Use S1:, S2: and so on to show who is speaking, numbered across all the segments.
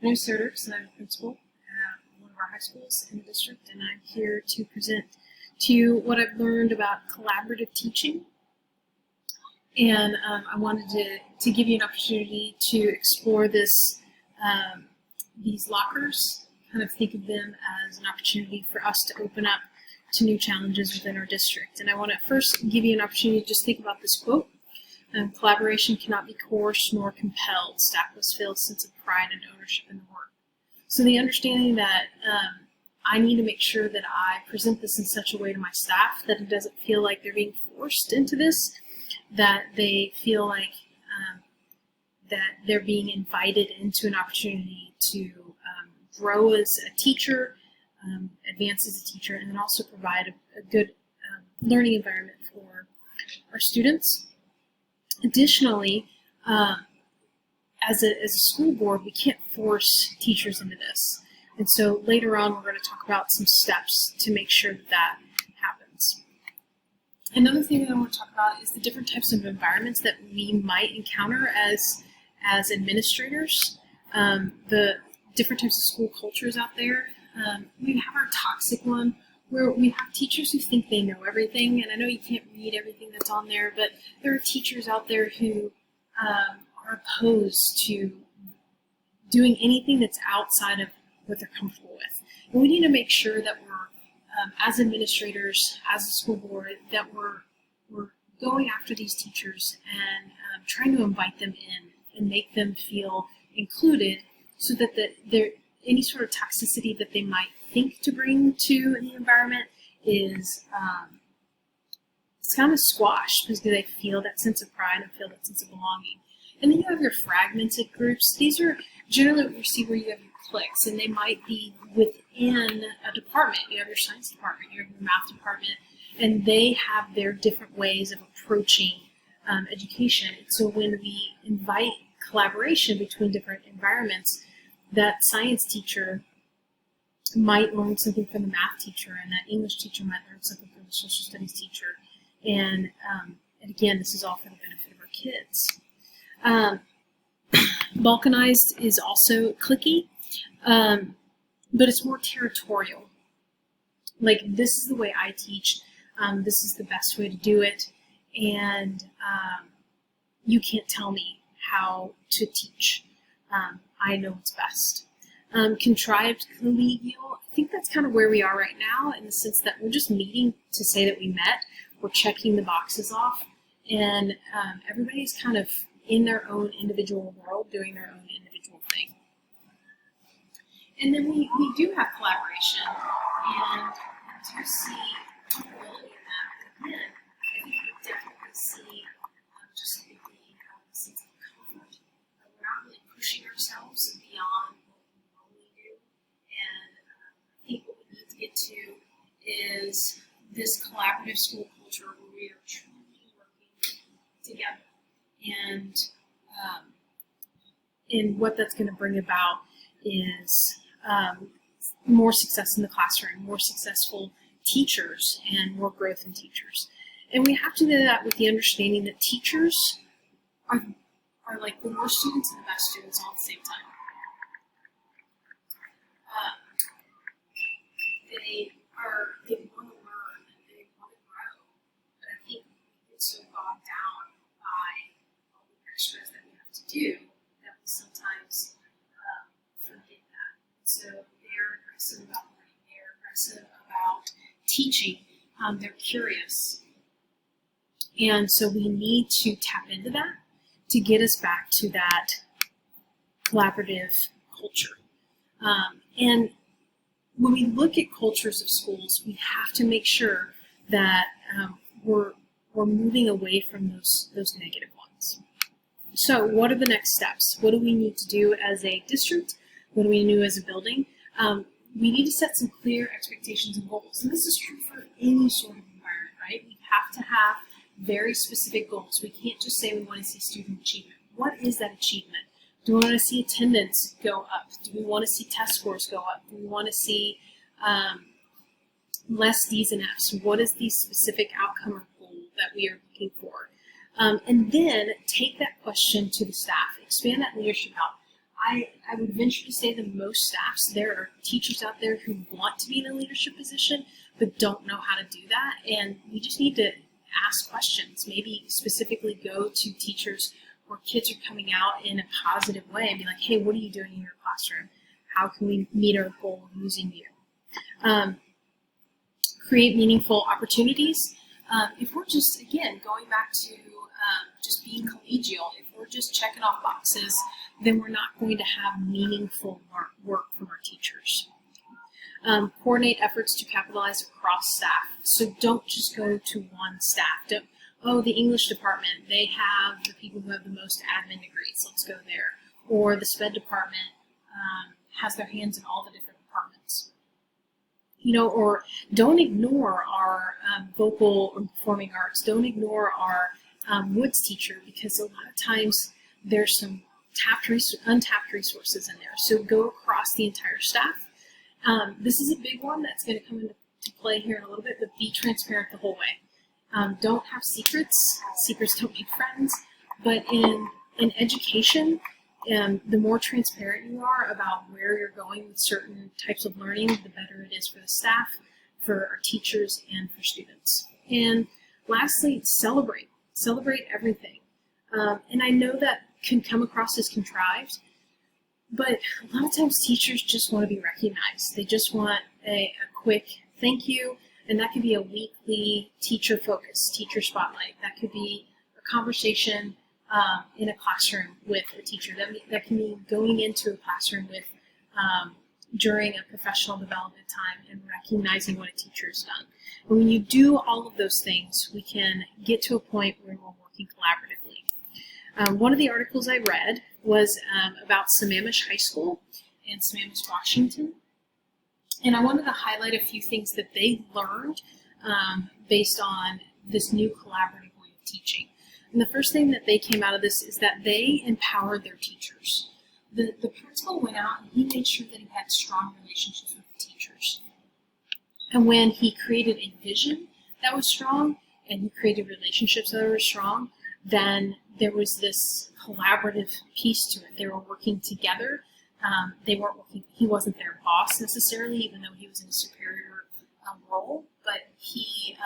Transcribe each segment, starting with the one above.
S1: My name is Sarah Dirks, and I'm a principal at one of our high schools in the district, and I'm here to present to you what I've learned about collaborative teaching. And I wanted to give you an opportunity to explore this, these lockers, kind of think of them as an opportunity for us to open up to new challenges within our district. And I want to first give you an opportunity to just think about this quote. Collaboration cannot be coerced nor compelled. Staff must feel a sense of pride and ownership in the work. So the understanding that I need to make sure that I present this in such a way to my staff that it doesn't feel like they're being forced into this, that they feel like that they're being invited into an opportunity to grow as a teacher, advance as a teacher, and then also provide a good learning environment for our students. Additionally, as a school board, we can't force teachers into this. And so later on, we're going to talk about some steps to make sure that that happens. Another thing that I want to talk about is the different types of environments that we might encounter as administrators, the different types of school cultures out there. We have our toxic one, where we have teachers who think they know everything, and I know you can't read everything that's on there, but there are teachers out there who are opposed to doing anything that's outside of what they're comfortable with. And we need to make sure that we're, as administrators, as a school board, that we're going after these teachers and trying to invite them in and make them feel included, so that any sort of toxicity that they might think to bring to the environment is it's kind of squashed because they feel that sense of pride and feel that sense of belonging. And then you have your fragmented groups. These are generally what you see where you have your cliques, and they might be within a department. You have your science department, you have your math department, and they have their different ways of approaching education. And so when we invite collaboration between different environments, that science teacher might learn something from the math teacher, and that English teacher might learn something from the social studies teacher. And again, this is all for the benefit of our kids. Balkanized is also cliquey, but it's more territorial. Like, this is the way I teach, this is the best way to do it, and you can't tell me how to teach. I know what's best. Contrived collegial, I think that's kind of where we are right now, in the sense that we're just meeting to say that we met, we're checking the boxes off, and everybody's kind of in their own individual world, doing their own individual thing. And then we do have collaboration, and do see ability in that. But again, I think we definitely see just the sense of comfort. We're not really pushing ourselves beyond what we normally do. And I think what we need to get to is this collaborative school culture where we are truly working together. And what that's going to bring about is more success in the classroom, more successful teachers, and more growth in teachers. And we have to do that with the understanding that teachers are like the worst students and the best students all at the same time. They want to learn, and they want to grow, but I think we get so bogged down by all the extras that we have to do that we sometimes forget that. So they're aggressive about learning, they're aggressive about teaching, they're curious. And so we need to tap into that to get us back to that collaborative culture. And when we look at cultures of schools, we have to make sure that we're moving away from those negative ones. So what are the next steps? What do we need to do as a district? What do we do as a building? We need to set some clear expectations and goals. And this is true for any sort of environment, right? We have to have very specific goals. We can't just say we want to see student achievement. What is that achievement? Do we want to see attendance go up? Do we want to see test scores go up? Do we want to see less D's and F's? What is the specific outcome or goal that we are looking for? And then take that question to the staff. Expand that leadership out. I would venture to say that most staffs, there are teachers out there who want to be in a leadership position but don't know how to do that, and we just need to ask questions, maybe specifically go to teachers where kids are coming out in a positive way and be like, hey, what are you doing in your classroom? How can we meet our goal of using you? Create meaningful opportunities. If we're just, again, going back to just being collegial, if we're just checking off boxes, then we're not going to have meaningful work from our teachers. Coordinate efforts to capitalize across staff. So don't just go to one staff. Oh, the English department, they have the people who have the most admin degrees, let's go there. Or the SPED department has their hands in all the different departments. Or don't ignore our vocal or performing arts. Don't ignore our woods teacher, because a lot of times there's some untapped resources in there. So go across the entire staff. This is a big one that's going to come into play here in a little bit, but be transparent the whole way. Don't have secrets. Secrets don't make friends. But in education, the more transparent you are about where you're going with certain types of learning, the better it is for the staff, for our teachers, and for students. And lastly, celebrate. Celebrate everything. And I know that can come across as contrived, but a lot of times teachers just want to be recognized. They just want a quick thank you, and that could be a weekly teacher focus, teacher spotlight. That could be a conversation in a classroom with a teacher. That can be going into a classroom with during a professional development time and recognizing what a teacher has done. And when you do all of those things, we can get to a point where we're working collaboratively. One of the articles I read was about Sammamish High School in Sammamish, Washington. And I wanted to highlight a few things that they learned based on this new collaborative way of teaching. And the first thing that they came out of this is that they empowered their teachers. The principal went out and he made sure that he had strong relationships with the teachers. And when he created a vision that was strong and he created relationships that were strong, then there was this collaborative piece to it. They were working together. He wasn't their boss necessarily, even though he was in a superior role, but he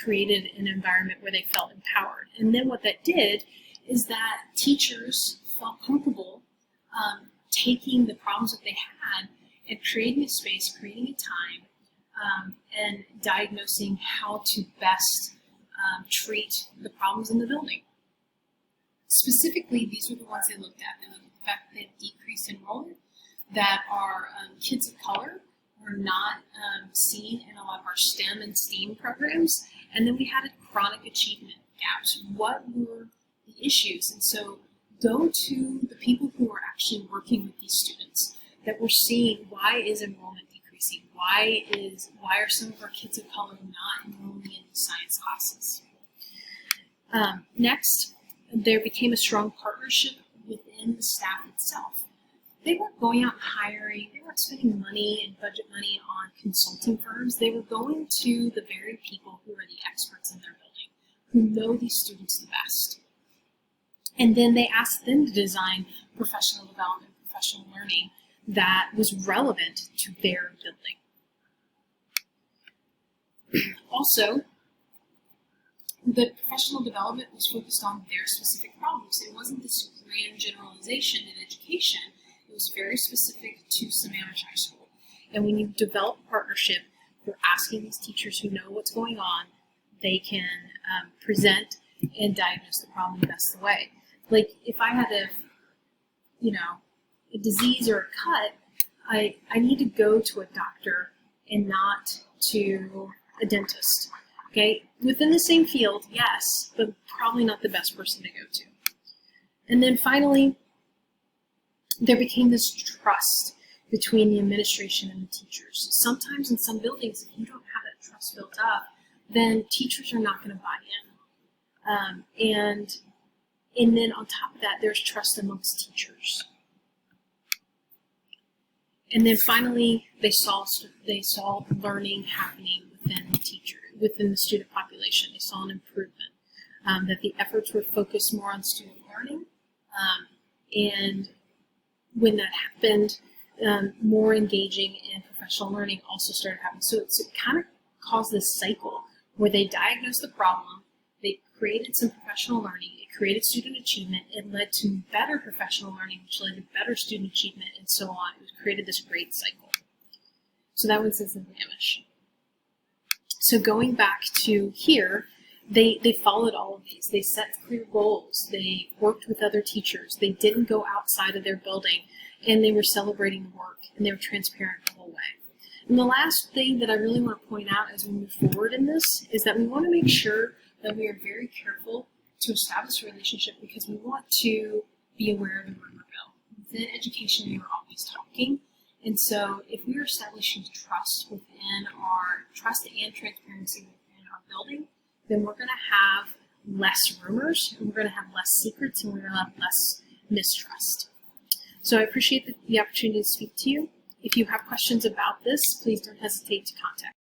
S1: created an environment where they felt empowered. And then what that did is that teachers felt comfortable taking the problems that they had and creating a space, creating a time, and diagnosing how to best treat the problems in the building. Specifically, these were the ones they looked at. They looked at the fact that they had decreased enrollment, that our kids of color were not seen in a lot of our STEM and STEAM programs, and then we had chronic achievement gaps. What were the issues? And so go to the people who are actually working with these students, that we're seeing why is enrollment decreasing? Why are some of our kids of color not enrolling in science classes? Next, there became a strong partnership within the staff itself. They weren't going out and hiring, they weren't spending money and budget money on consulting firms. They were going to the very people who are the experts in their building, who know these students the best. And then they asked them to design professional development, professional learning that was relevant to their building. Also, the professional development was focused on their specific problems. It wasn't this grand generalization in education. It was very specific to Sammamish High School. And when you develop a partnership, you're asking these teachers who know what's going on, they can present and diagnose the problem the best way. Like if I had a disease or a cut, I need to go to a doctor and not to a dentist. Okay, within the same field, yes, but probably not the best person to go to. And then finally, there became this trust between the administration and the teachers. Sometimes in some buildings, if you don't have that trust built up, then teachers are not going to buy in. And then on top of that, there's trust amongst teachers. And then finally, they saw learning happening within the student population. They saw an improvement, that the efforts were focused more on student learning, and when that happened, more engaging and professional learning also started happening. So it kind of caused this cycle where they diagnosed the problem, they created some professional learning, it created student achievement, it led to better professional learning, which led to better student achievement, and so on. It created this great cycle. So that was in Amish. So going back to here, they followed all of these. They set clear goals. They worked with other teachers. They didn't go outside of their building, and they were celebrating the work, and they were transparent the whole way. And the last thing that I really want to point out as we move forward in this is that we want to make sure that we are very careful to establish a relationship, because we want to be aware of the rumor mill. Within education, we are always talking. And so if we are establishing trust and transparency within our building, then we're going to have less rumors, and we're going to have less secrets, and we're going to have less mistrust. So I appreciate the opportunity to speak to you. If you have questions about this, please don't hesitate to contact me.